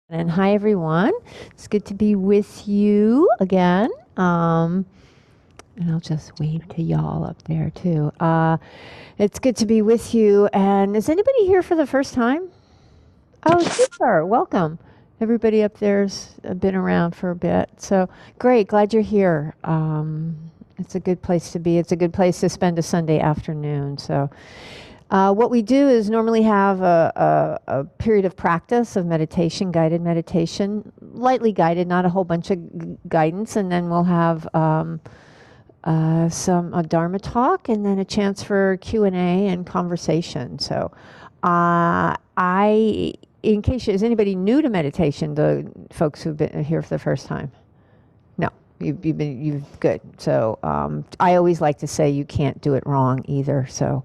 And hi, everyone. It's good to be with you again. And I'll just wave to y'all up there, too. It's good to be with you. And is anybody here for the first time? Oh, super. Welcome. Everybody up there's been around for a bit. So great. Glad you're here. It's a good place to be. It's a good place to spend a Sunday afternoon. So what we do is normally have a period of practice of meditation, guided meditation, lightly guided, not a whole bunch of guidance, and then we'll have a Dharma talk, and then a chance for Q&A and conversation. So, in case is anybody new to meditation, the folks who've been here for the first time? No, you've good. So I always like to say you can't do it wrong either. So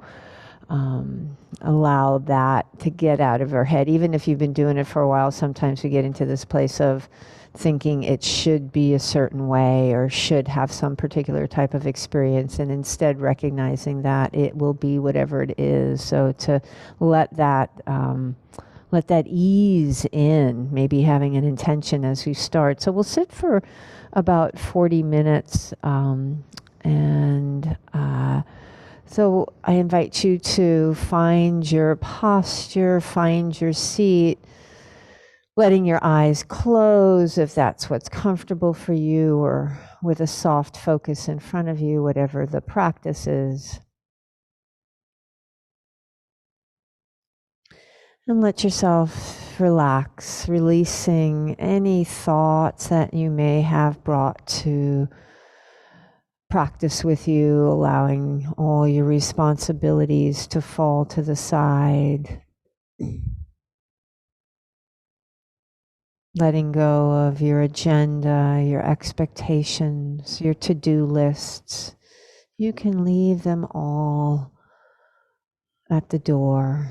allow that to get out of our head. Even if you've been doing it for a while, sometimes we get into this place of thinking it should be a certain way or should have some particular type of experience, and instead recognizing that it will be whatever it is. So to let that ease in, maybe having an intention as we start. So we'll sit for about 40 minutes and so I invite you to find your posture, find your seat, letting your eyes close if that's what's comfortable for you, or with a soft focus in front of you, whatever the practice is. And let yourself relax, releasing any thoughts that you may have brought to practice with you, allowing all your responsibilities to fall to the side. Letting go of your agenda, your expectations, your to-do lists. You can leave them all at the door,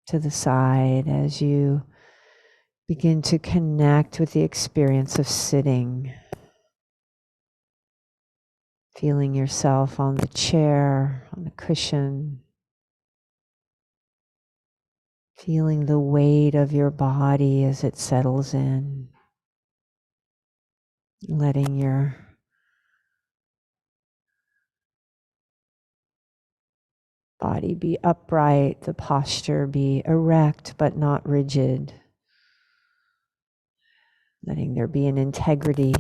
to the side, as you begin to connect with the experience of sitting. Feeling yourself on the chair, on the cushion. Feeling the weight of your body as it settles in. Letting your body be upright, the posture be erect but not rigid. Letting there be an integrity.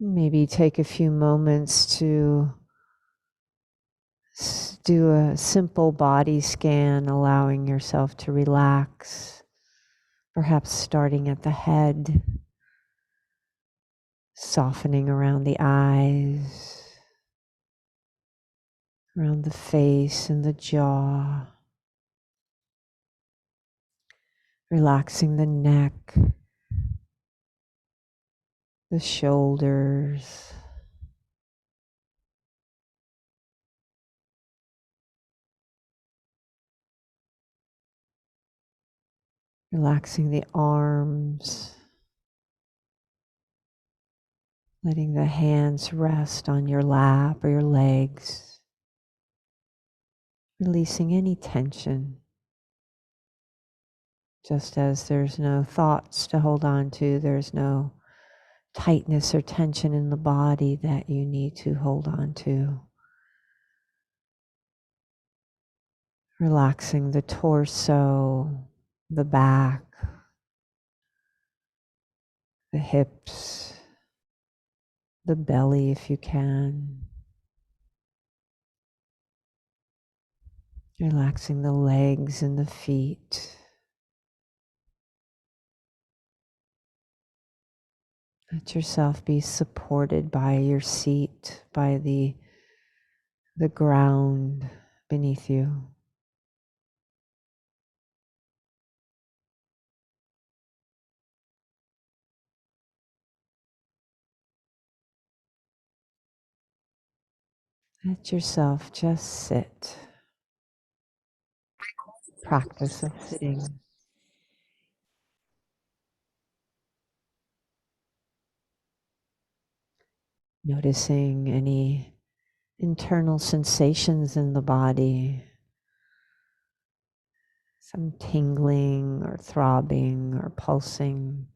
Maybe take a few moments to do a simple body scan, allowing yourself to relax, perhaps starting at the head, softening around the eyes, around the face and the jaw, relaxing the neck, the shoulders, relaxing the arms, letting the hands rest on your lap or your legs, releasing any tension. Just as there's no thoughts to hold on to, there's no tightness or tension in the body that you need to hold on to. Relaxing the torso, the back, the hips, the belly if you can. Relaxing the legs and the feet. Let yourself be supported by your seat, by the ground beneath you. Let yourself just sit. Practice of sitting. Noticing any internal sensations in the body, some tingling or throbbing or pulsing.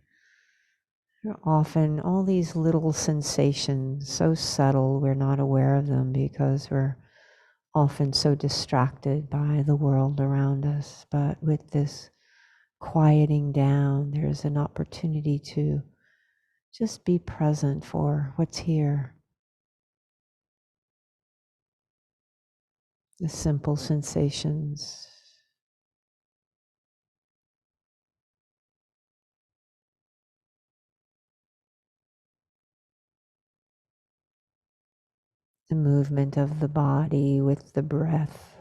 Often all these little sensations, so subtle we're not aware of them because we're often so distracted by the world around us. But with this quieting down, there's an opportunity to just be present for what's here. The simple sensations. The movement of the body with the breath.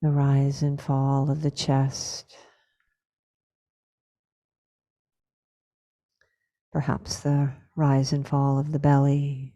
The rise and fall of the chest. Perhaps the rise and fall of the belly.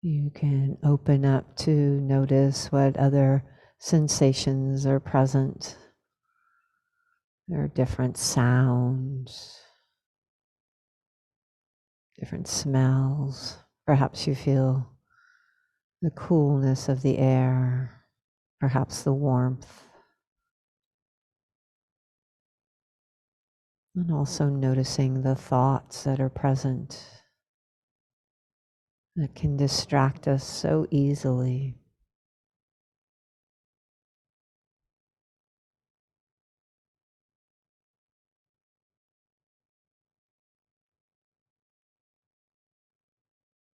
You can open up to notice what other sensations are present. There are different sounds, different smells. Perhaps you feel the coolness of the air, perhaps the warmth, and also noticing the thoughts that are present that can distract us so easily.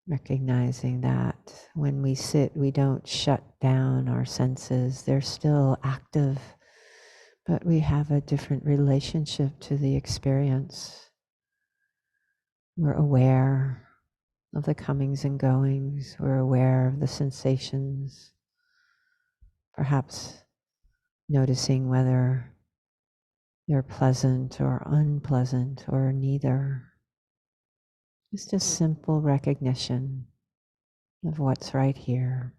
Recognizing that when we sit, we don't shut down our senses. They're still active, but we have a different relationship to the experience. We're aware of the comings and goings. We're aware of the sensations, perhaps noticing whether they're pleasant or unpleasant or neither. Just a simple recognition of what's right here.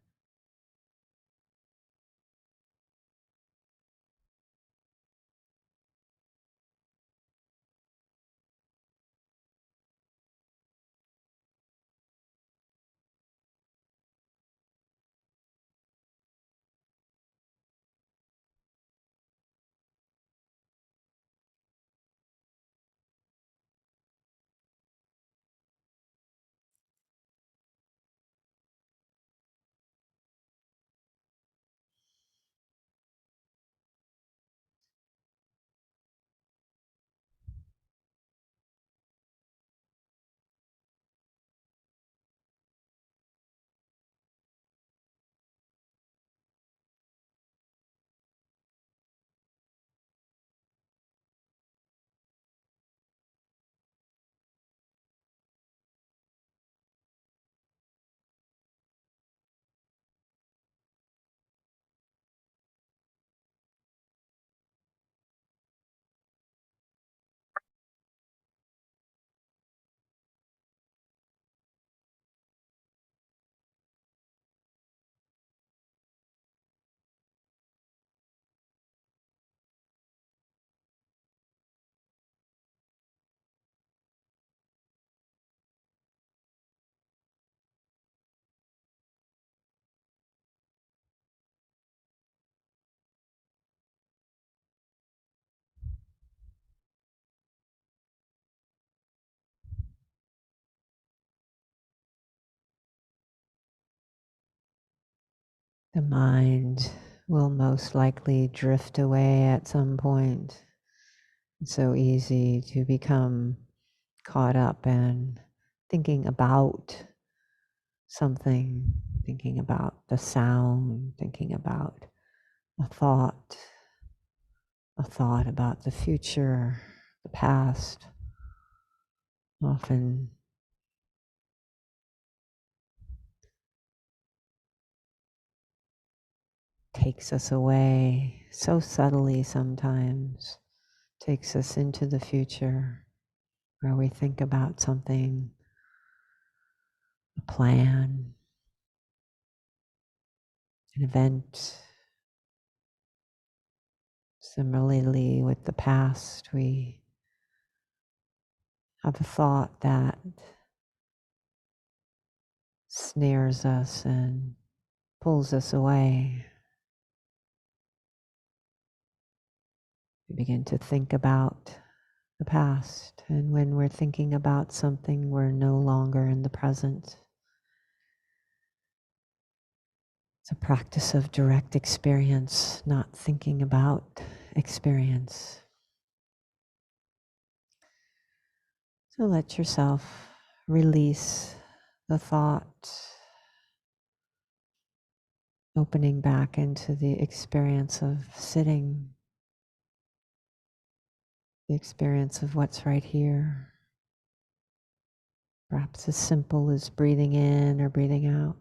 The mind will most likely drift away at some point. It's so easy to become caught up in thinking about something, thinking about the sound, thinking about a thought about the future, the past, often takes us away so subtly sometimes, takes us into the future where we think about something, a plan, an event. Similarly, with the past, we have a thought that snares us and pulls us away. We begin to think about the past, and when we're thinking about something, we're no longer in the present. It's a practice of direct experience, not thinking about experience. So let yourself release the thought, opening back into the experience of sitting, the experience of what's right here. Perhaps as simple as breathing in or breathing out.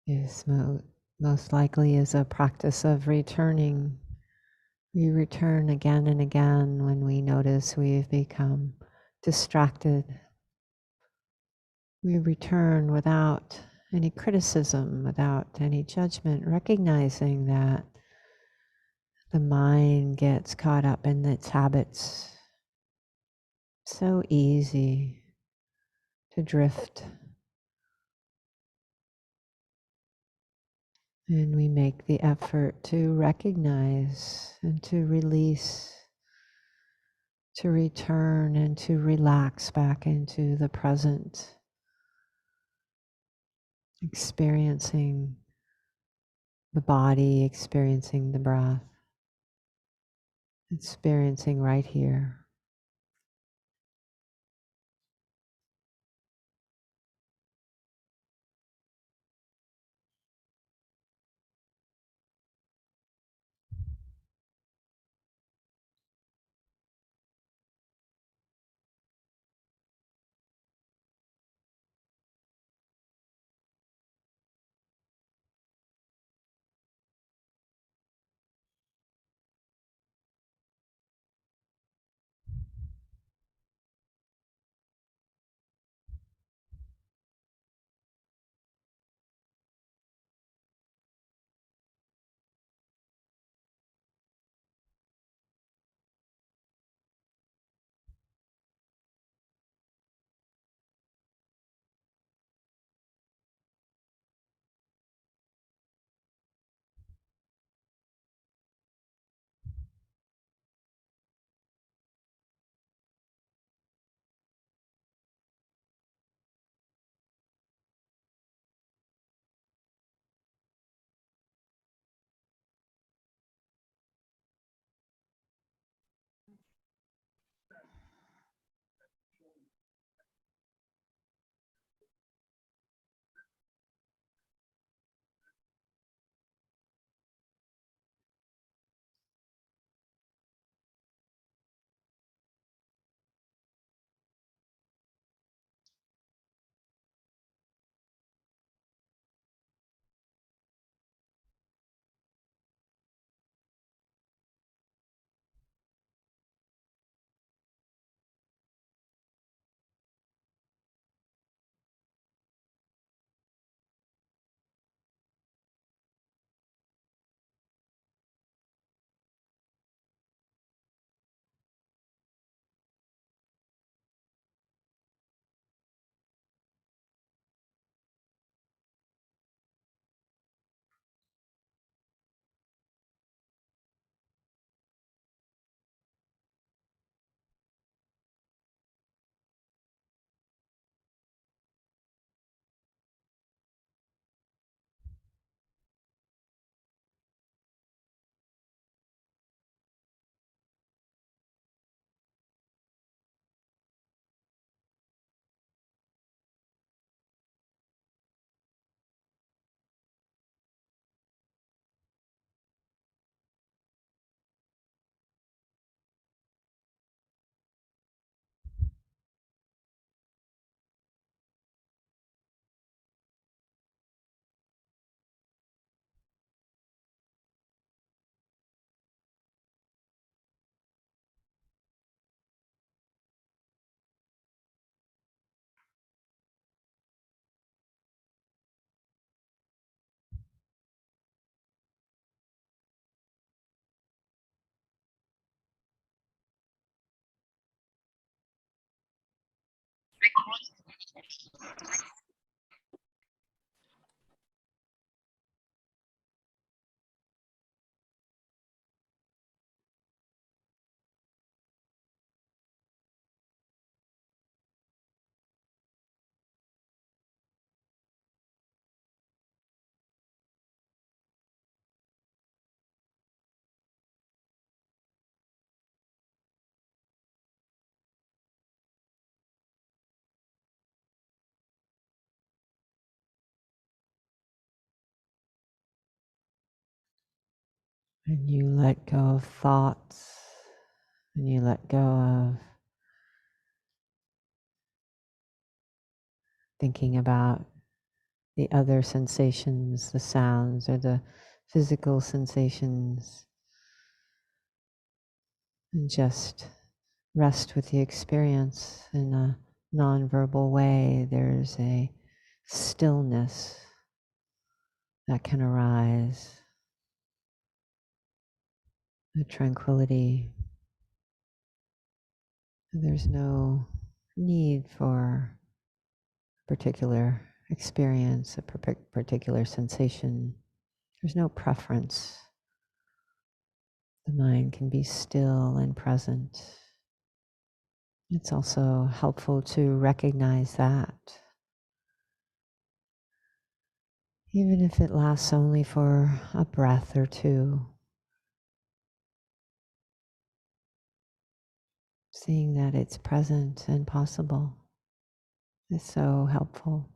Is most likely is a practice of returning. We return again and again when we notice we've become distracted. We return without any criticism, without any judgment, recognizing that the mind gets caught up in its habits. So easy to drift. And we make the effort to recognize and to release, to return and to relax back into the present, experiencing the body, experiencing the breath, experiencing right here. And you let go of thoughts, and you let go of thinking about the other sensations, the sounds, or the physical sensations, and just rest with the experience in a nonverbal way. There's a stillness that can arise, a tranquility. There's no need for a particular experience, a particular sensation. There's no preference. The mind can be still and present. It's also helpful to recognize that, even if it lasts only for a breath or two, seeing that it's present and possible is so helpful.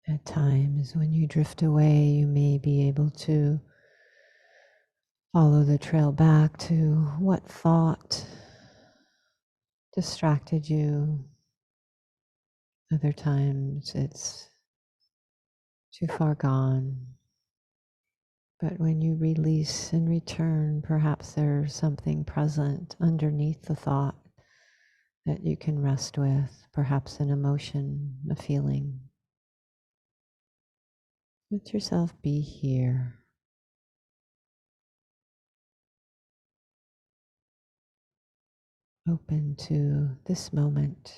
At times, when you drift away, you may be able to follow the trail back to what thought distracted you. Other times, it's too far gone. But when you release and return, perhaps there's something present underneath the thought that you can rest with, perhaps an emotion, a feeling. Let yourself be here. open to this moment.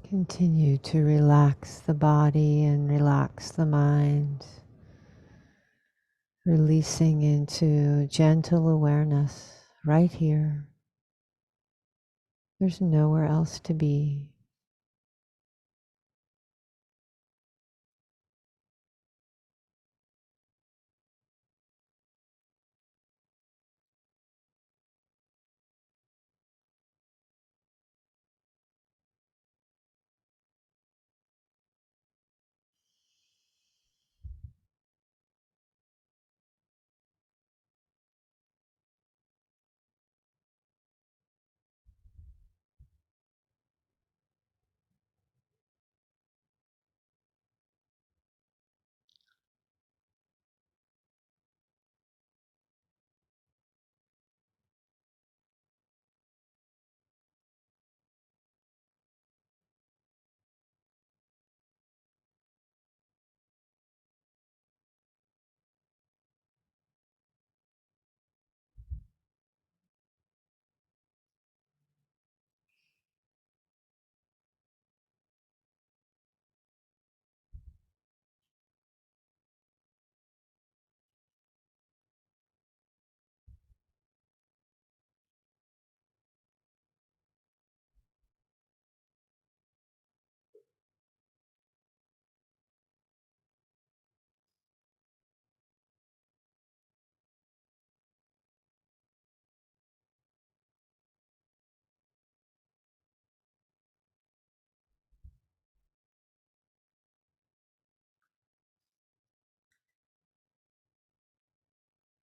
Continue to relax the body and relax the mind, releasing into gentle awareness right here. There's nowhere else to be.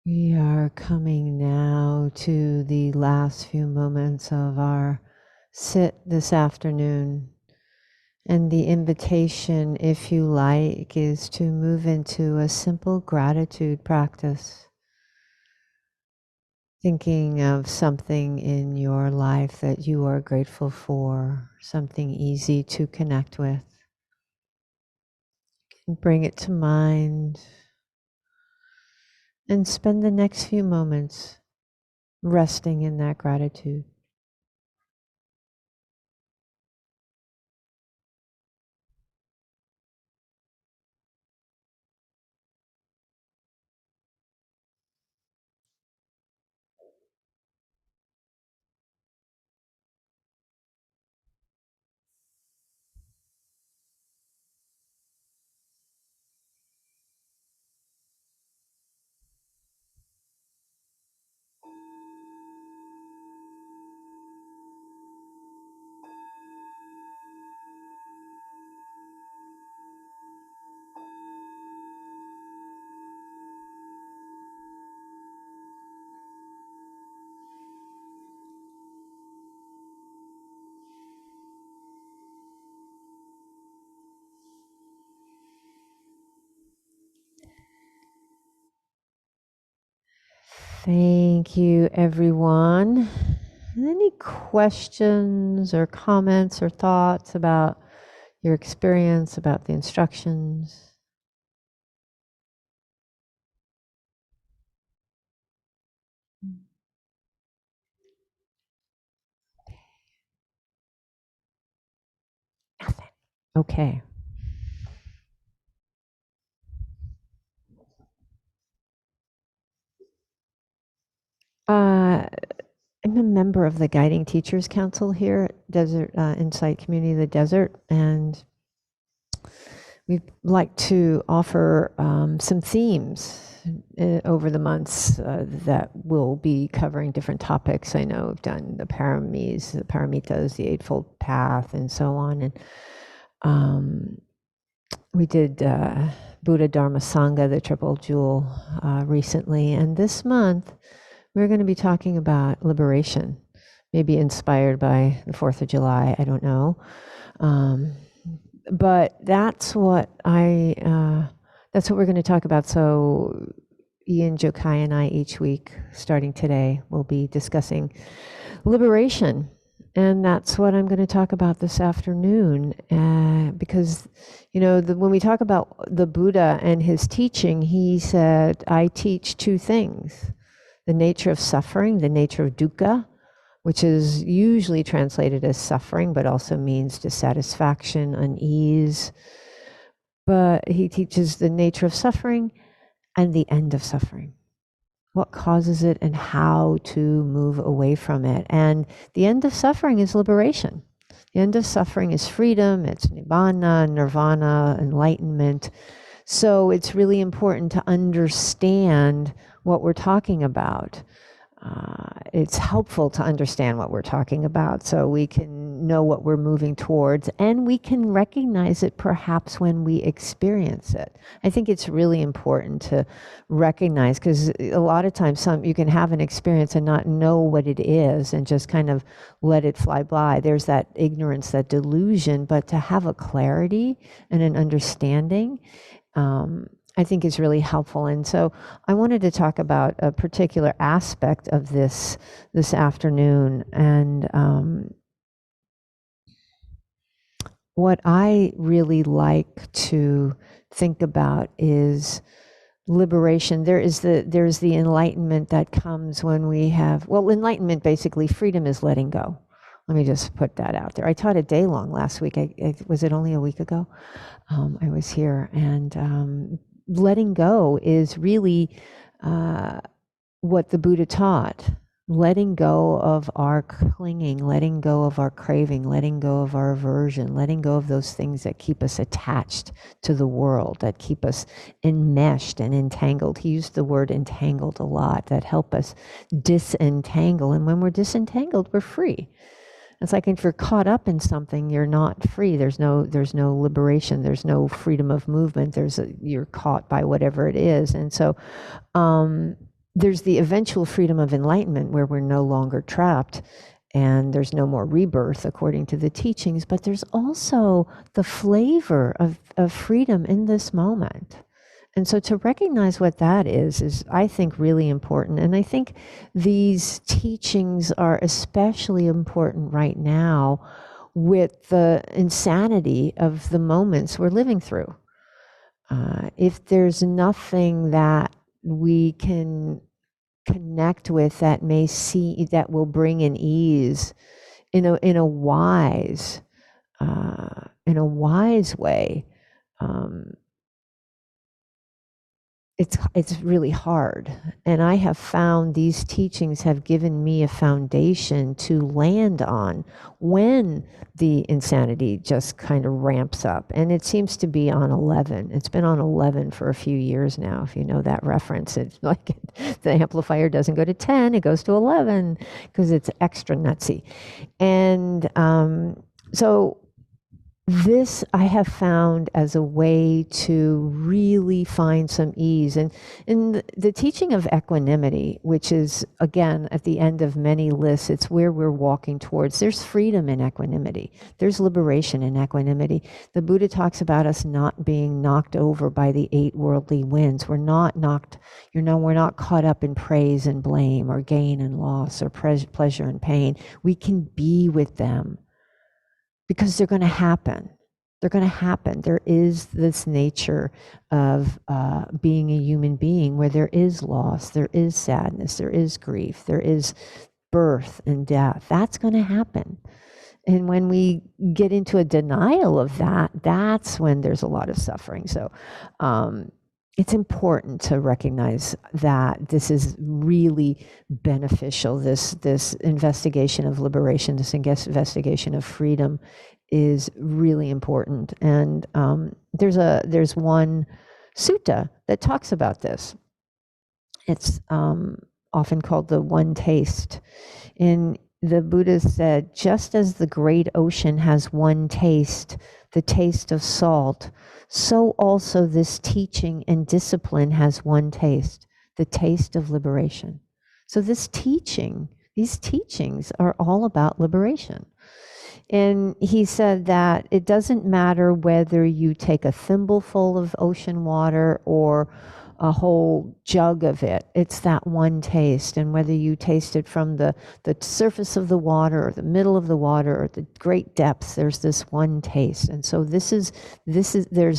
We are coming now to the last few moments of our sit this afternoon. And the invitation, if you like, is to move into a simple gratitude practice. Thinking of something in your life that you are grateful for, something easy to connect with. And bring it to mind and spend the next few moments resting in that gratitude. Thank you, everyone. Any questions or comments or thoughts about your experience, about the instructions? Nothing. Okay. I'm a member of the Guiding Teachers Council here at Desert Insight Community of the Desert, and we'd like to offer some themes over the months that will be covering different topics. I know we've done the paramis, the paramitas, the Eightfold Path, and so on. And we did Buddha, Dharma, Sangha, the Triple Jewel, recently. And this month, we're going to be talking about liberation, maybe inspired by the 4th of July. I don't know. But that's what that's what we're going to talk about. So Ian, Jokai, and I each week, starting today, will be discussing liberation. And that's what I'm going to talk about this afternoon. Because, you know, when we talk about the Buddha and his teaching, he said, I teach two things: the nature of suffering, the nature of dukkha, which is usually translated as suffering, but also means dissatisfaction, unease. But he teaches the nature of suffering and the end of suffering, what causes it and how to move away from it. And the end of suffering is liberation. The end of suffering is freedom, it's nibbana, nirvana, enlightenment. So it's really important to understand what we're talking about. It's helpful to understand what we're talking about so we can know what we're moving towards, and we can recognize it perhaps when we experience it. I think it's really important to recognize, because a lot of times you can have an experience and not know what it is and just kind of let it fly by. There's that ignorance, that delusion, but to have a clarity and an understanding, I think is really helpful. And so I wanted to talk about a particular aspect of this afternoon. And what I really like to think about is liberation. There's the enlightenment that comes when we have, well, enlightenment, basically freedom is letting go. Let me just put that out there. I taught a day long last week. Was it only a week ago? I was here, and letting go is really what the Buddha taught. Letting go of our clinging, letting go of our craving, letting go of our aversion, letting go of those things that keep us attached to the world, that keep us enmeshed and entangled. He used the word entangled a lot, that help us disentangle. And when we're disentangled, we're free. It's like if you're caught up in something, you're not free. There's no liberation. There's no freedom of movement. You're caught by whatever it is. And so there's the eventual freedom of enlightenment where we're no longer trapped and there's no more rebirth according to the teachings. But there's also the flavor of freedom in this moment. And so to recognize what that is I think really important. And I think these teachings are especially important right now with the insanity of the moments we're living through. If there's nothing that we can connect with that will bring an ease in a wise way, it's really hard. And I have found these teachings have given me a foundation to land on when the insanity just kind of ramps up. And it seems to be on 11. It's been on 11 for a few years now, if you know that reference. It's like the amplifier doesn't go to 10, it goes to 11 because it's extra nutsy. And so this I have found as a way to really find some ease. And in the teaching of equanimity, which is, again, at the end of many lists, it's where we're walking towards. There's freedom in equanimity. There's liberation in equanimity. The Buddha talks about us not being knocked over by the 8 worldly winds. We're not knocked, we're not caught up in praise and blame or gain and loss or pleasure and pain. We can be with them, because they're going to happen. They're going to happen. There is this nature of being a human being where there is loss, there is sadness, there is grief, there is birth and death. That's going to happen. And when we get into a denial of that, that's when there's a lot of suffering. So it's important to recognize that this is really beneficial. This investigation of liberation, this investigation of freedom is really important. And there's one sutta that talks about this. It's often called the one taste. And the Buddha said, just as the great ocean has one taste, the taste of salt, so also this teaching and discipline has one taste, the taste of liberation. So these teachings are all about liberation. And he said that it doesn't matter whether you take a thimbleful of ocean water or a whole jug of it. It's that one taste. And whether you taste it from the surface of the water or the middle of the water or the great depths, there's this one taste. And so there's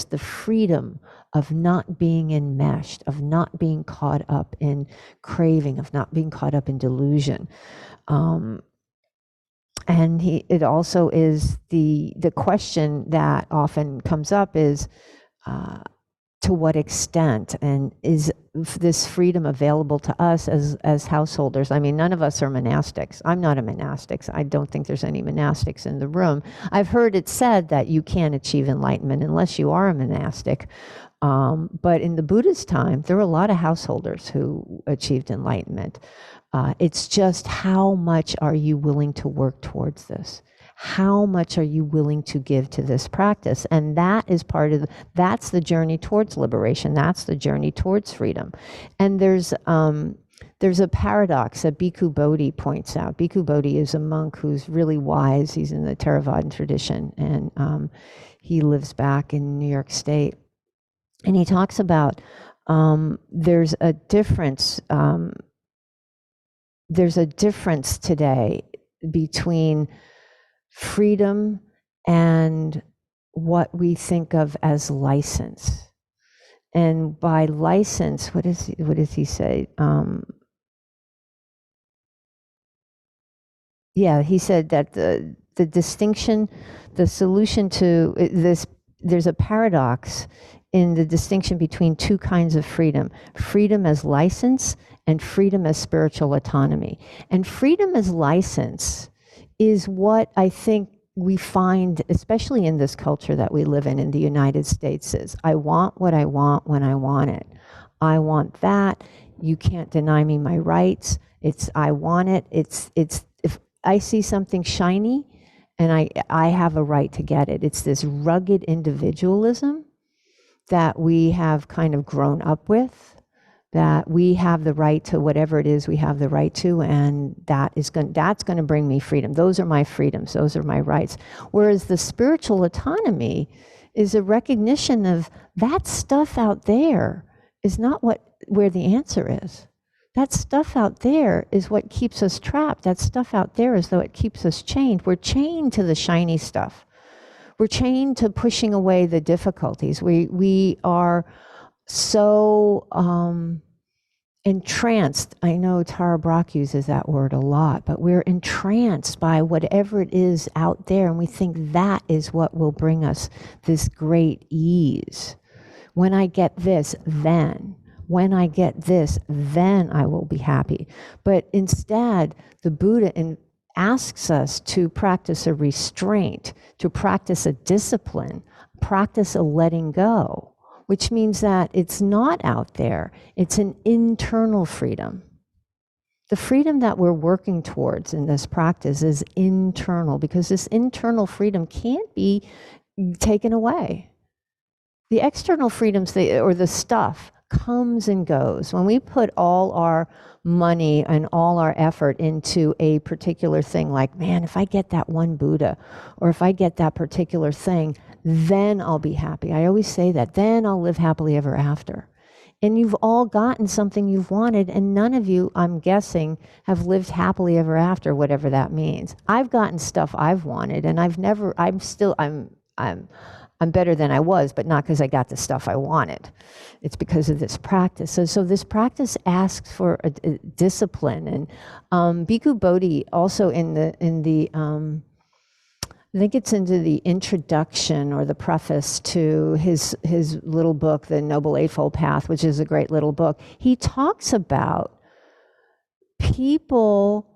the freedom of not being enmeshed, of not being caught up in craving, of not being caught up in delusion. And it also is the question that often comes up is, to what extent, and is this freedom available to us as householders? I mean, none of us are monastics. I'm not a monastic. I don't think there's any monastics in the room. I've heard it said that you can't achieve enlightenment unless you are a monastic. But in the Buddha's time, there were a lot of householders who achieved enlightenment. It's just how much are you willing to work towards this? How much are you willing to give to this practice? And that is that's the journey towards liberation. That's the journey towards freedom. And there's a paradox that Bikubody points out. Bikubody is a monk who's really wise. He's in the Theravadan tradition, and he lives back in New York State. And he talks about there's a difference today between freedom and what we think of as license. And by license, what does he say? He said that the distinction, the solution to this, there's a paradox in the distinction between two kinds of freedom: freedom as license and freedom as spiritual autonomy. And freedom as license is what I think we find, especially in this culture that we live in the United States, is I want what I want when I want it. I want that. You can't deny me my rights. I want it. It's if I see something shiny and I have a right to get it. It's this rugged individualism that we have kind of grown up with, that we have the right to whatever it is we have the right to, and that's going to bring me freedom. Those are my freedoms. Those are my rights. Whereas the spiritual autonomy is a recognition of that stuff out there is not where the answer is. That stuff out there is what keeps us trapped. That stuff out there is though it keeps us chained. We're chained to the shiny stuff. We're chained to pushing away the difficulties. We are so entranced. I know Tara Brach uses that word a lot, but we're entranced by whatever it is out there, and we think that is what will bring us this great ease. When I get this, then. When I get this, then I will be happy. But instead, the Buddha asks us to practice a restraint, to practice a discipline, practice a letting go, which means that it's not out there. It's an internal freedom. The freedom that we're working towards in this practice is internal, because this internal freedom can't be taken away. The external freedoms, or the stuff, comes and goes. When we put all our money and all our effort into a particular thing, like, man, if I get that one Buddha, or if I get that particular thing, then I'll be happy. I always say that. Then I'll live happily ever after. And you've all gotten something you've wanted, and none of you, I'm guessing, have lived happily ever after, whatever that means. I've gotten stuff I've wanted, and I'm better than I was, but not because I got the stuff I wanted. It's because of this practice. So this practice asks for a discipline. And Bikubody also in the I think it's into the introduction or the preface to his little book, The Noble Eightfold Path, which is a great little book. He talks about people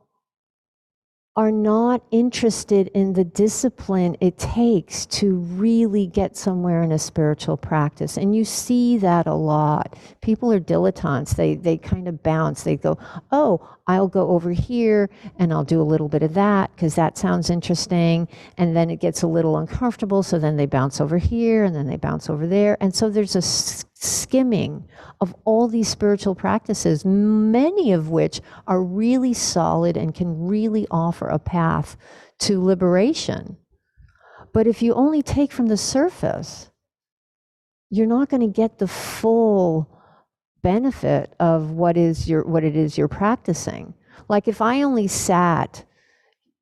are not interested in the discipline it takes to really get somewhere in a spiritual practice. And you see that a lot. People are dilettantes. They kind of bounce. They go, oh, I'll go over here and I'll do a little bit of that because that sounds interesting. And then it gets a little uncomfortable. So then they bounce over here and then they bounce over there. And so there's a skimming of all these spiritual practices, many of which are really solid and can really offer a path to liberation. But if you only take from the surface, you're not going to get the full benefit of what it is you're practicing. Like if I only sat,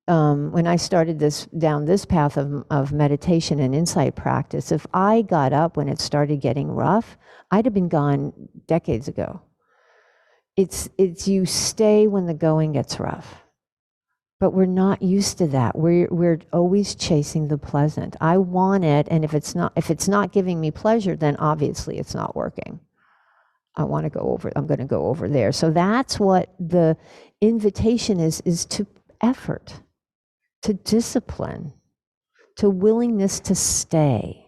when I started down this path of meditation and insight practice, if I got up when it started getting rough, I'd have been gone decades ago. It's you stay when the going gets rough. But we're not used to that. We're always chasing the pleasant. I want it, and if it's not giving me pleasure, then obviously it's not working. I'm going to go over there. So that's what the invitation is to effort, to discipline, to willingness to stay.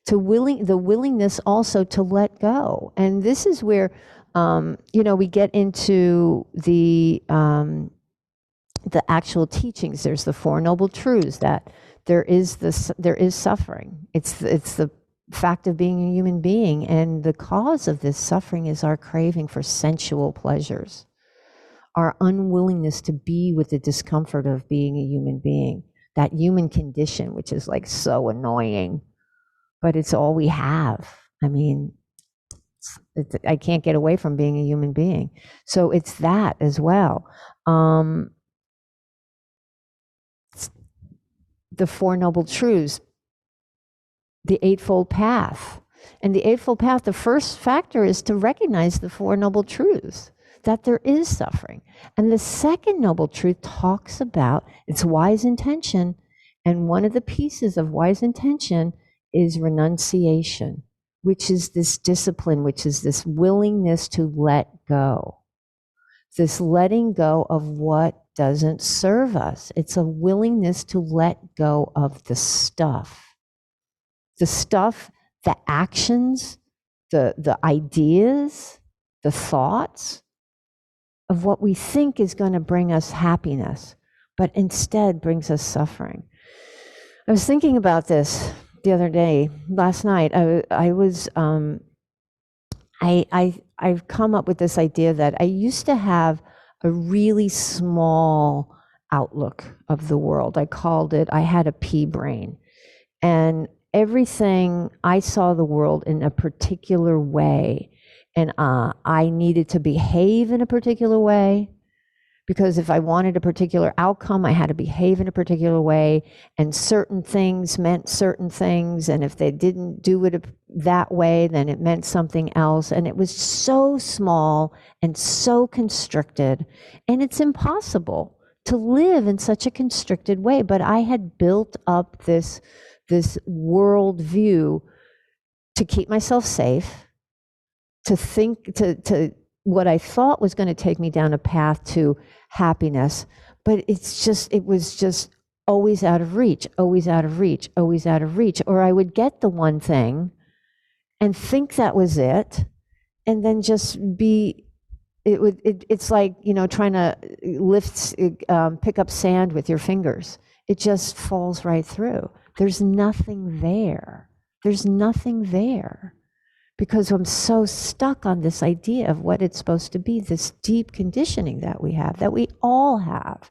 The willingness also to let go. And this is where, we get into the actual teachings. There's the Four Noble Truths that there is suffering. It's the fact of being a human being, and the cause of this suffering is our craving for sensual pleasures, our unwillingness to be with the discomfort of being a human being, that human condition, which is like so annoying. But it's all we have. I mean, I can't get away from being a human being. So it's that as well. The Four Noble Truths, the Eightfold Path. And the Eightfold Path, the first factor is to recognize the Four Noble Truths, that there is suffering. And the second Noble Truth talks about its wise intention. And one of the pieces of wise intention is renunciation, which is this discipline, which is this willingness to let go, this letting go of what doesn't serve us. It's a willingness to let go of the stuff, the actions, the ideas, the thoughts of what we think is going to bring us happiness, but instead brings us suffering. I was thinking about this the other day, last night. I've come up with this idea that I used to have a really small outlook of the world. I had a pea brain. And everything, I saw the world in a particular way. And I needed to behave in a particular way, because if I wanted a particular outcome, I had to behave in a particular way, and certain things meant certain things, and if they didn't do it that way, then it meant something else. And it was so small and so constricted, and it's impossible to live in such a constricted way. But I had built up this world view to keep myself safe, to think, to what I thought was going to take me down a path to happiness, but it was just always out of reach, always out of reach, always out of reach. Or I would get the one thing and think that was it, and then just be, it's like, trying to pick up sand with your fingers. It just falls right through There's nothing there. There's nothing there. Because I'm so stuck on this idea of what it's supposed to be, this deep conditioning that we have, that we all have.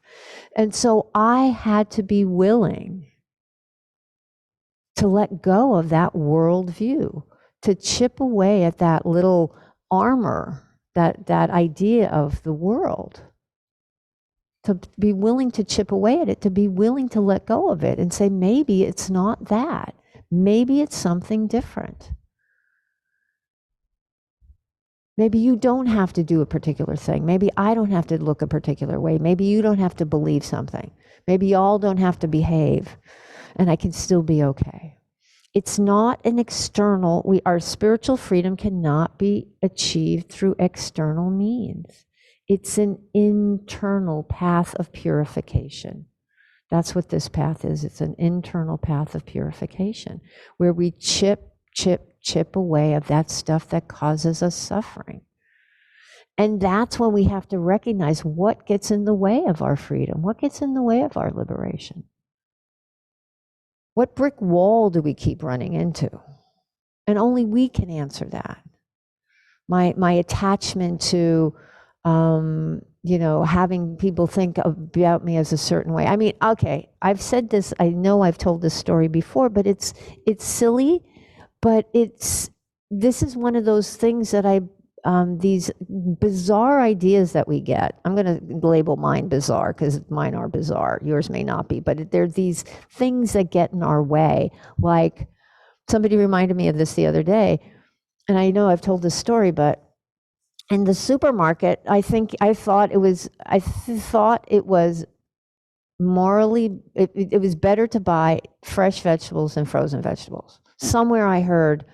And so I had to be willing to let go of that worldview, to chip away at that little armor, that idea of the world, to be willing to chip away at it, to be willing to let go of it and say, maybe it's not that. Maybe it's something different. Maybe you don't have to do a particular thing. Maybe I don't have to look a particular way. Maybe you don't have to believe something. Maybe y'all don't have to behave, and I can still be okay. It's not an external, our spiritual freedom cannot be achieved through external means. It's an internal path of purification. That's what this path is. It's an internal path of purification where we chip away of that stuff that causes us suffering. And that's when we have to recognize what gets in the way of our freedom, what gets in the way of our liberation. What brick wall do we keep running into? And only we can answer that. My attachment to, having people think about me as a certain way. I mean, okay, I've said this, I know I've told this story before, but it's silly, but this is one of those things that these bizarre ideas that we get. I'm going to label mine bizarre because mine are bizarre. Yours may not be, but they're these things that get in our way. Like somebody reminded me of this the other day, and I know I've told this story, but in the supermarket, I thought it was morally, it was better to buy fresh vegetables than frozen vegetables. Somewhere I heard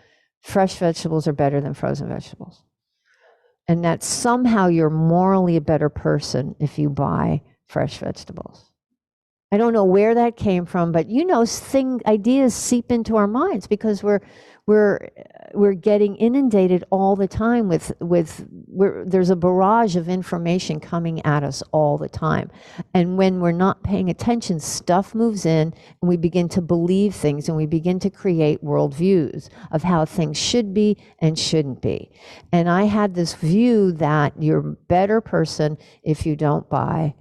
fresh vegetables are better than frozen vegetables. And that somehow you're morally a better person if you buy fresh vegetables. I don't know where that came from, but ideas seep into our minds because we're getting inundated all the time there's a barrage of information coming at us all the time. And when we're not paying attention, stuff moves in and we begin to believe things and we begin to create worldviews of how things should be and shouldn't be. And I had this view that you're a better person if you don't buy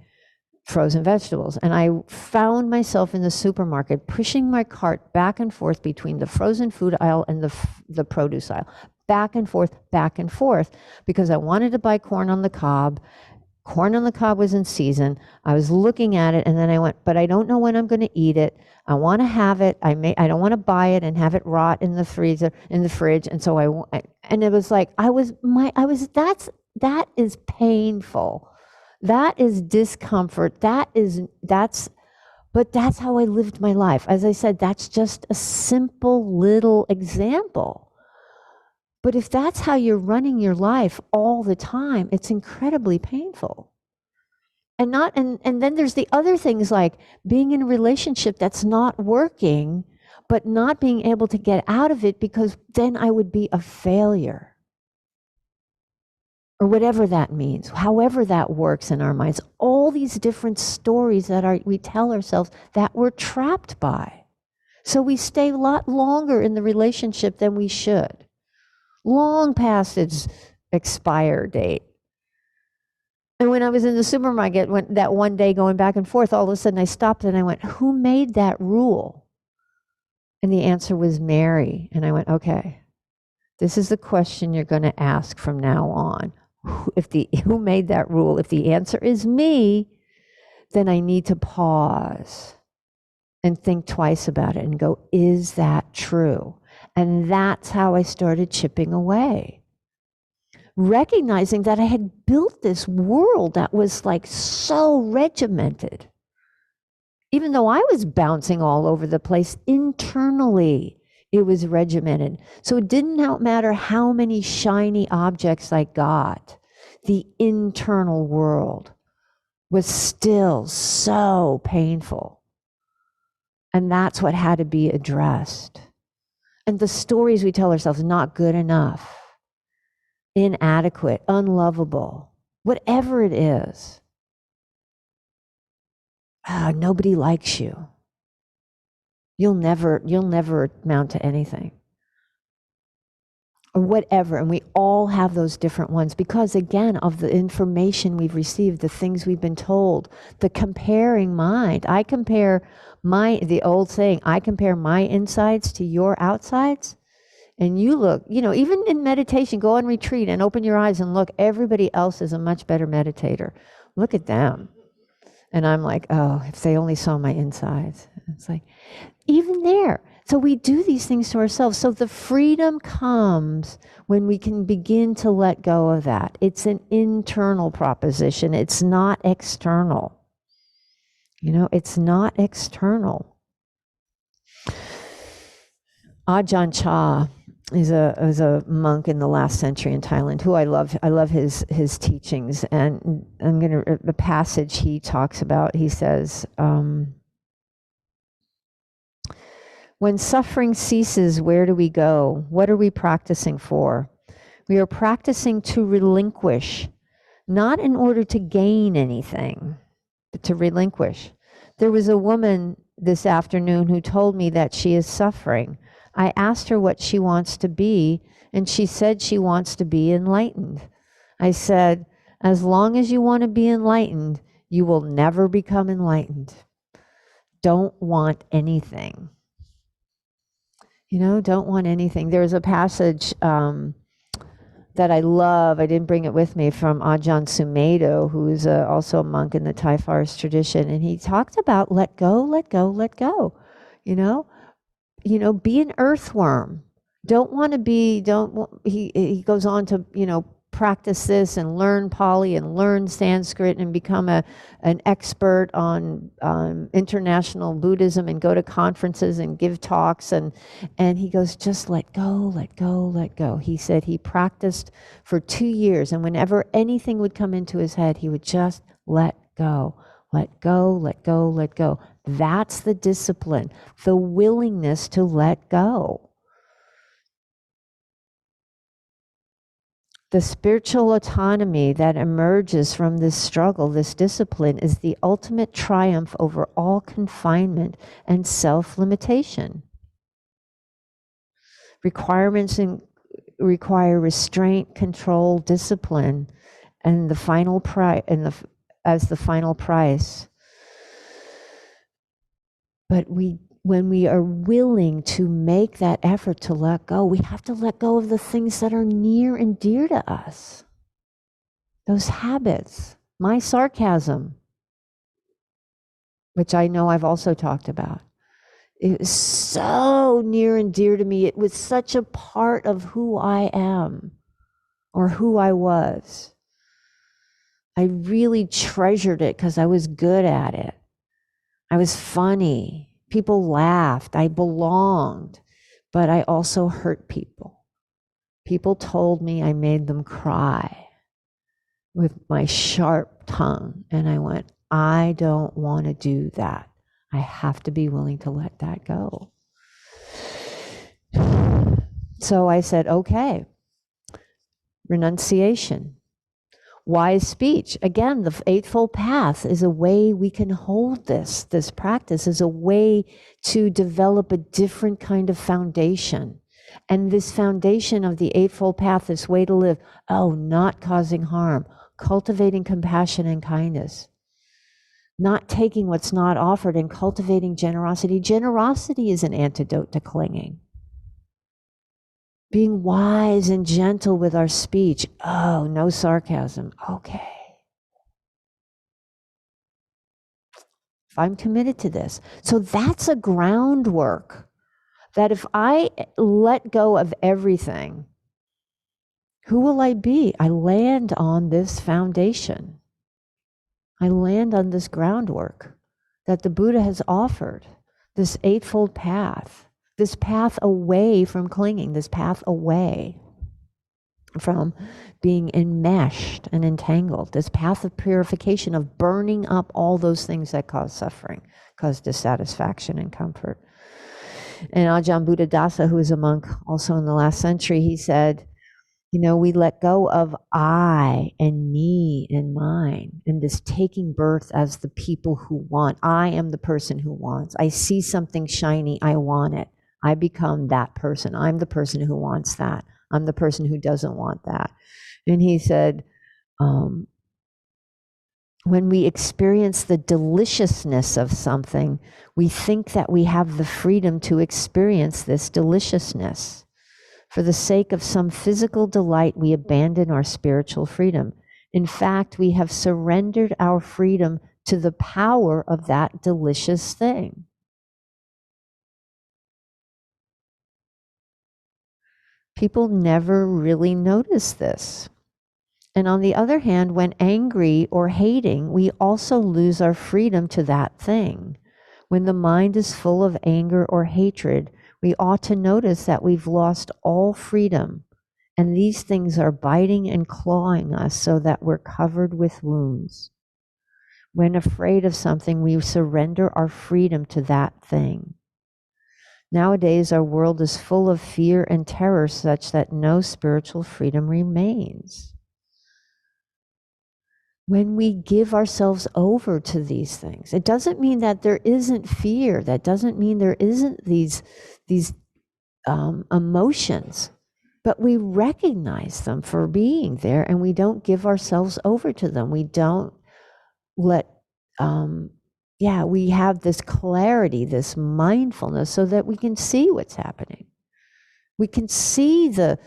frozen vegetables. And I found myself in the supermarket pushing my cart back and forth between the frozen food aisle and the produce aisle, back and forth, because I wanted to buy corn on the cob. Corn on the cob was in season. I was looking at it and then I went, but I don't know when I'm going to eat it. I want to have it. I don't want to buy it and have it rot in the freezer, in the fridge. And so and it was like, that is painful. That is discomfort. But that's how I lived my life. As I said, that's just a simple little example. But if that's how you're running your life all the time, it's incredibly painful. And then there's the other things like being in a relationship that's not working, but not being able to get out of it because then I would be a failure. Or whatever that means, however that works in our minds, all these different stories that we tell ourselves that we're trapped by. So we stay a lot longer in the relationship than we should, long past its expire date. And when I was in the supermarket that one day going back and forth, all of a sudden I stopped and I went, who made that rule? And the answer was Mary. And I went, okay, this is the question you're going to ask from now on. Who made that rule? If the answer is me, then I need to pause and think twice about it and go, is that true? And that's how I started chipping away. Recognizing that I had built this world that was like so regimented. Even though I was bouncing all over the place internally, it was regimented. So it didn't matter how many shiny objects I got. The internal world was still so painful. And that's what had to be addressed. And the stories we tell ourselves, not good enough, inadequate, unlovable, whatever it is. Nobody likes you. you'll never amount to anything. Or whatever. And we all have those different ones because, again, of the information we've received, the things we've been told, the comparing mind. I compare the old saying, I compare my insides to your outsides. And you look, even in meditation, go on retreat and open your eyes and look, everybody else is a much better meditator. Look at them. And I'm like, oh, if they only saw my insides. It's like, even there. So we do these things to ourselves. So the freedom comes when we can begin to let go of that. It's an internal proposition. It's not external. It's not external. Ajahn Chah is a monk in the last century in Thailand who I love. I love his teachings. And the passage he talks about, he says, when suffering ceases, where do we go? What are we practicing for? We are practicing to relinquish, not in order to gain anything, but to relinquish. There was a woman this afternoon who told me that she is suffering. I asked her what she wants to be, and she said she wants to be enlightened. I said, as long as you want to be enlightened, you will never become enlightened. Don't want anything. Don't want anything. There's a passage that I love. I didn't bring it with me, from Ajahn Sumedho, who is also a monk in the Thai forest tradition. And he talked about let go, let go, let go. Be an earthworm. Don't want to be, he goes on to, practice this and learn Pali and learn Sanskrit and become an expert on international Buddhism and go to conferences and give talks. And he goes, just let go, let go, let go. He said he practiced for 2 years, and whenever anything would come into his head, he would just let go, let go, let go, let go. That's the discipline, the willingness to let go. The spiritual autonomy that emerges from this struggle, this discipline, is the ultimate triumph over all confinement and self-limitation. Requirements require restraint, control, discipline, and the final as the final price. But when we are willing to make that effort to let go, we have to let go of the things that are near and dear to us. Those habits, my sarcasm, which I know I've also talked about. It was so near and dear to me. It was such a part of who I am or who I was. I really treasured it because I was good at it. I was funny. People laughed. I belonged. But I also hurt people. People told me I made them cry with my sharp tongue. And I went, I don't want to do that. I have to be willing to let that go. So I said, okay, renunciation. Wise speech. Again, the Eightfold Path is a way we can hold this. This practice is a way to develop a different kind of foundation. And this foundation of the Eightfold Path, this way to live, not causing harm, cultivating compassion and kindness, not taking what's not offered, and cultivating generosity. Generosity is an antidote to clinging. Being wise and gentle with our speech. No sarcasm. Okay. If I'm committed to this. So that's a groundwork that if I let go of everything, who will I be? I land on this foundation. I land on this groundwork that the Buddha has offered, this Eightfold Path. This path away from clinging, this path away from being enmeshed and entangled, this path of purification, of burning up all those things that cause suffering, cause dissatisfaction and comfort. And Ajahn Buddhadasa, who was a monk also in the last century, he said, You know, we let go of I and me and mine and this taking birth as the people who want. I am the person who wants. I see something shiny, I want it. I become that person. I'm the person who wants that. I'm the person who doesn't want that. And he said, when we experience the deliciousness of something, we think that we have the freedom to experience this deliciousness. For the sake of some physical delight, we abandon our spiritual freedom. In fact, we have surrendered our freedom to the power of that delicious thing. People never really notice this. And on the other hand, when angry or hating, we also lose our freedom to that thing. When the mind is full of anger or hatred, we ought to notice that we've lost all freedom. And these things are biting and clawing us so that we're covered with wounds. When afraid of something, we surrender our freedom to that thing. Nowadays, our world is full of fear and terror such that no spiritual freedom remains. When we give ourselves over to these things, it doesn't mean that there isn't fear. That doesn't mean there isn't these emotions. But we recognize them for being there and we don't give ourselves over to them. We don't let, we have this clarity, this mindfulness so that we can see what's happening. We can see the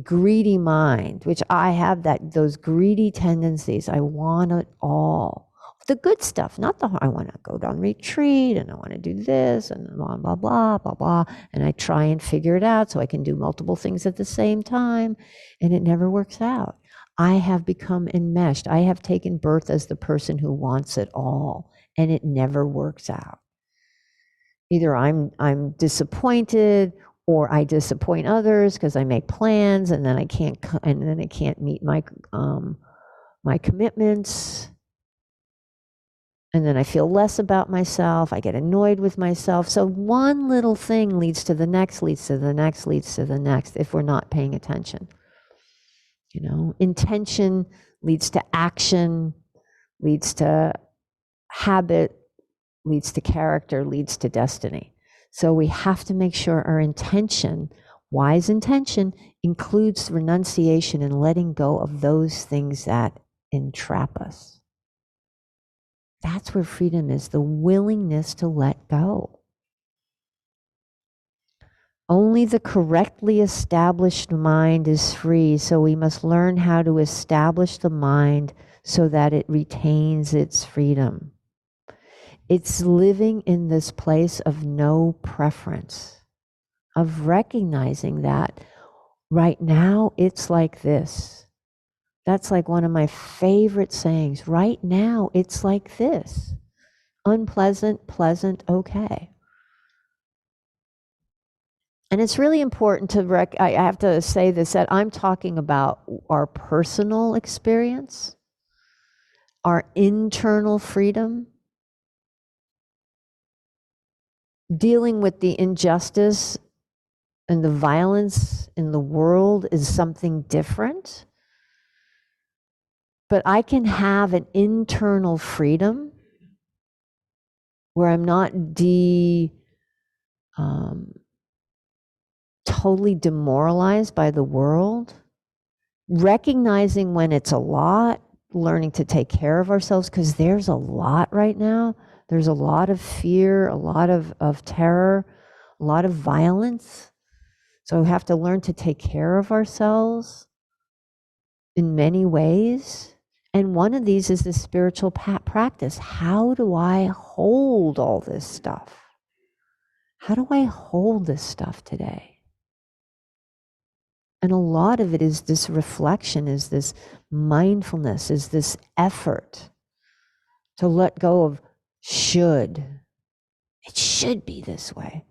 greedy mind, which I have those greedy tendencies. I want it all. The good stuff, not I want to go down retreat and I want to do this and blah, blah, blah, blah, blah. And I try and figure it out so I can do multiple things at the same time. And it never works out. I have become enmeshed. I have taken birth as the person who wants it all. And it never works out. Either I'm disappointed or I disappoint others because I make plans and then I can't meet my my commitments. And then I feel less about myself. I get annoyed with myself. So one little thing leads to the next, leads to the next, leads to the next if we're not paying attention. You know, intention leads to action, leads to habit, leads to character, leads to destiny. So we have to make sure our intention, wise intention, includes renunciation and letting go of those things that entrap us. That's where freedom is, the willingness to let go. Only the correctly established mind is free, so we must learn how to establish the mind so that it retains its freedom. It's living in this place of no preference, of recognizing that right now it's like this. That's like one of my favorite sayings. Right now it's like this. Unpleasant, pleasant, okay. And it's really important to I have to say this, that I'm talking about our personal experience, our internal freedom. Dealing with the injustice and the violence in the world is something different. But I can have an internal freedom where I'm not totally demoralized by the world, recognizing when it's a lot, learning to take care of ourselves, because there's a lot right now. There's a lot of fear, a lot of terror, a lot of violence. So we have to learn to take care of ourselves in many ways. And one of these is the spiritual practice. How do I hold all this stuff? How do I hold this stuff today? And a lot of it is this reflection, is this mindfulness, is this effort to let go of should. It should be this way.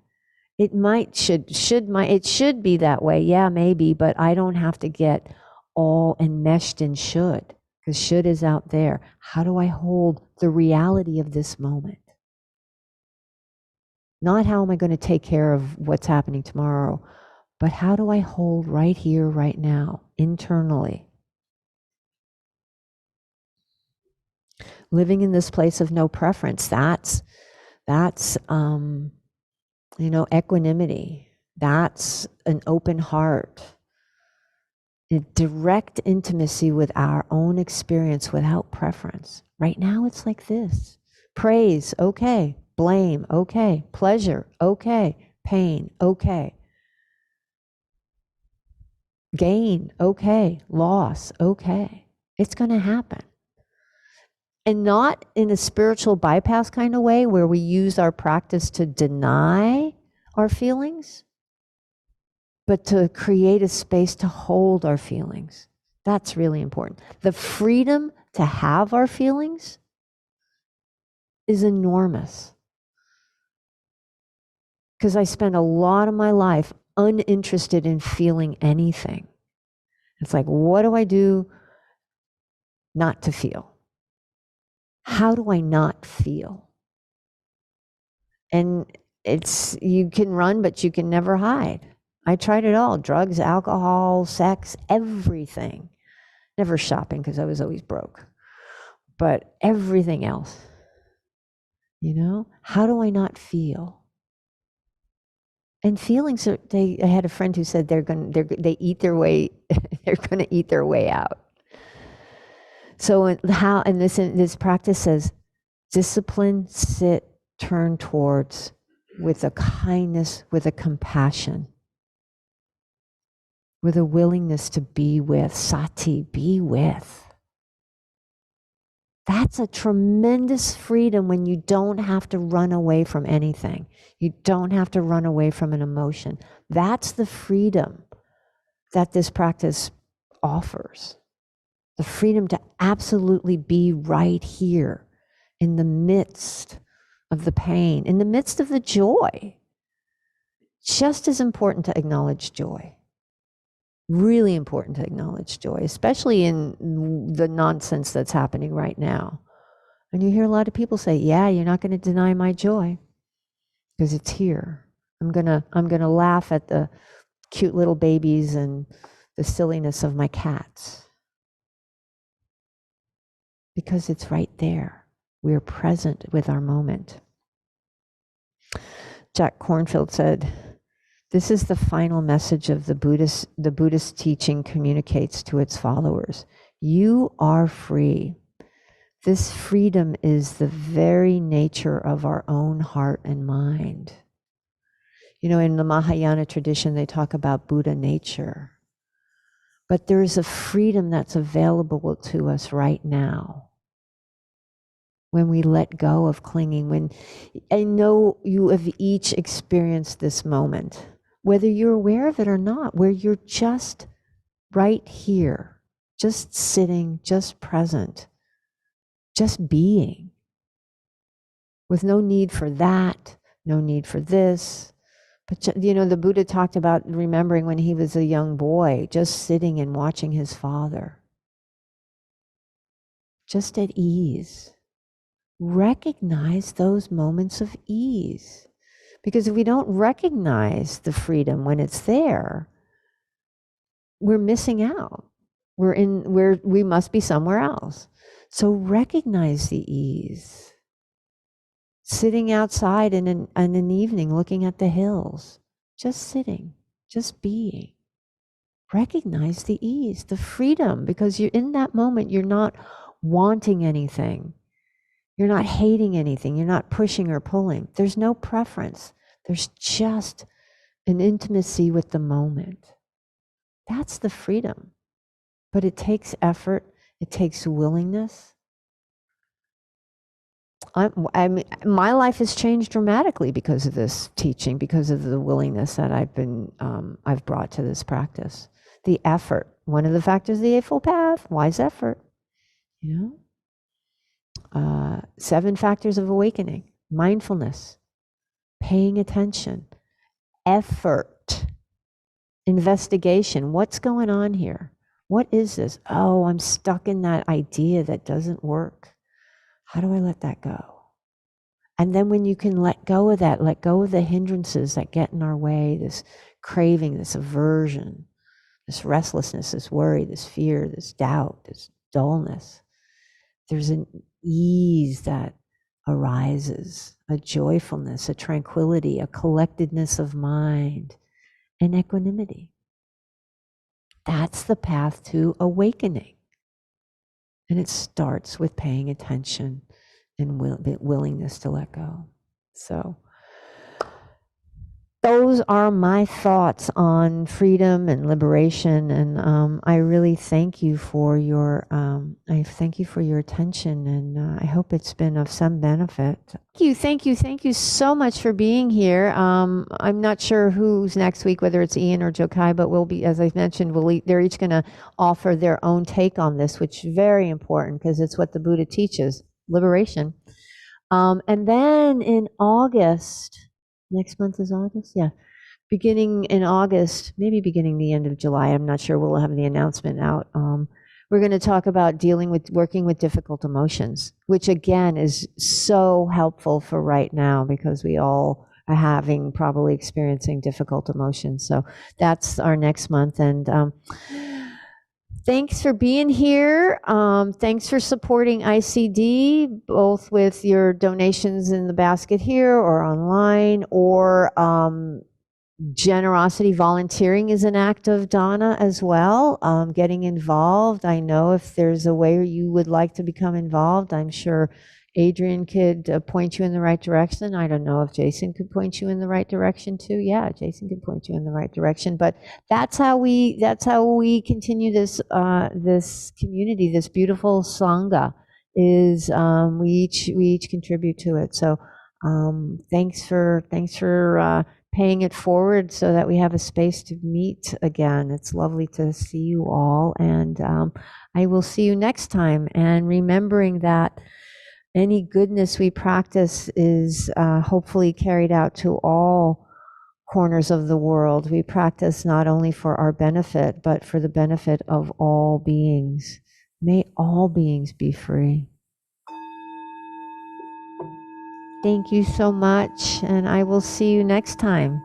It should be that way. Yeah, maybe, but I don't have to get all enmeshed in should, because should is out there. How do I hold the reality of this moment? Not how am I going to take care of what's happening tomorrow, but how do I hold right here, right now? internally. Living in this place of no preference, that's equanimity. That's an open heart. A direct intimacy with our own experience without preference. Right now it's like this. Praise, okay. Blame, okay. Pleasure, okay. Pain, okay. Gain, okay. Loss, okay. It's going to happen. And not in a spiritual bypass kind of way where we use our practice to deny our feelings, but to create a space to hold our feelings. That's really important. The freedom to have our feelings is enormous. Because I spent a lot of my life uninterested in feeling anything. It's like, what do I do not to feel? How do I not feel? And you can run, but you can never hide. I tried it all: drugs, alcohol, sex, everything. Never shopping because I was always broke. But everything else, how do I not feel? And feelings are, I had a friend who said they eat their way, they're going to eat their way out. So this practice says, discipline, sit, turn towards, with a kindness, with a compassion, with a willingness to be with, sati, be with. That's a tremendous freedom when you don't have to run away from anything. You don't have to run away from an emotion. That's the freedom that this practice offers. The freedom to absolutely be right here in the midst of the pain, in the midst of the joy. Just as important to acknowledge joy. Really important to acknowledge joy, especially in the nonsense that's happening right now. And you hear a lot of people say, yeah, you're not going to deny my joy because it's here. I'm going to laugh at the cute little babies and the silliness of my cats. Because it's right there. We're present with our moment. Jack Kornfield said, this is the final message of the Buddhist teaching communicates to its followers. You are free. This freedom is the very nature of our own heart and mind. In the Mahayana tradition, they talk about Buddha nature. But there is a freedom that's available to us right now. When we let go of clinging, when I know you have each experienced this moment, whether you're aware of it or not, where you're just right here, just sitting, just present, just being, with no need for that, no need for this. But the Buddha talked about remembering when he was a young boy, just sitting and watching his father, just at ease. Recognize those moments of ease. Because if we don't recognize the freedom when it's there, we're missing out. We must be somewhere else. So recognize the ease. Sitting outside in an evening looking at the hills, just sitting, just being. Recognize the ease, the freedom, because you're in that moment, you're not wanting anything. You're not hating anything. You're not pushing or pulling. There's no preference. There's just an intimacy with the moment. That's the freedom. But it takes effort. It takes willingness. My life has changed dramatically because of this teaching, because of the willingness that I've brought to this practice. The effort. One of the factors of the Eightfold Path, wise effort. 7 factors of awakening: mindfulness, paying attention, effort, investigation. What's going on here? What is this? Oh, I'm stuck in that idea that doesn't work. How do I let that go? And then when you can let go of that, let go of the hindrances that get in our way, this craving, this aversion, this restlessness, this worry, this fear, this doubt, this dullness. There's an ease that arises, a joyfulness, a tranquility, a collectedness of mind, and equanimity. That's the path to awakening. And it starts with paying attention and willingness to let go. So those are my thoughts on freedom and liberation, and I really thank you for your attention, and I hope it's been of some benefit. Thank you so much for being here. I'm not sure who's next week, whether it's Ian or Jokai, but we'll be, as I've mentioned, they're each going to offer their own take on this, which is very important because it's what the Buddha teaches: liberation. And then in August. Next month is August? Yeah. Beginning in August, maybe beginning the end of July, I'm not sure, we'll have the announcement out. We're going to talk about working with difficult emotions, which again is so helpful for right now because we all are probably experiencing difficult emotions. So that's our next month. And thanks for being here. Thanks for supporting ICD, both with your donations in the basket here or online, or generosity. Volunteering is an act of dana as well. Getting involved. I know if there's a way you would like to become involved, I'm sure Adrian could point you in the right direction. I don't know if Jason could point you in the right direction too. Yeah, Jason could point you in the right direction. But that's how we continue this this community, this beautiful sangha. Is we each contribute to it. So thanks for paying it forward so that we have a space to meet again. It's lovely to see you all, and I will see you next time. And remembering that any goodness we practice is hopefully carried out to all corners of the world. We practice not only for our benefit, but for the benefit of all beings. May all beings be free. Thank you so much, and I will see you next time.